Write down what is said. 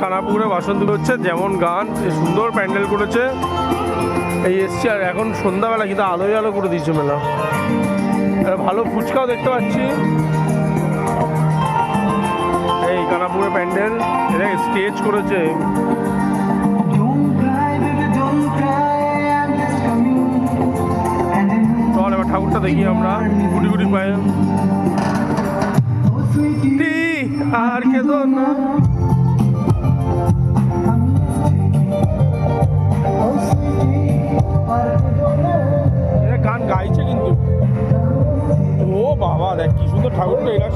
কানাপুকুরে বাসন্তী হচ্ছে, যেমন গান, সুন্দর প্যান্ডেল করেছে। এই এসছি, আর এখন সন্ধ্যাবেলা কিন্তু আলোয় আলো করে দিয়েছে মেলা। ভালো ফুচকাও দেখতে পাচ্ছি। এই কানাপুকুরে প্যান্ডেল, এটা স্টেজ করেছে। চল এবার ঠাকুরটা দেখি আমরা গুটি গুটি পায়ে। আর কে তো না, গান গাইছে কিন্তু। ও বাবা, দেখ কি সুন্দর ঠাকুরটা। এরা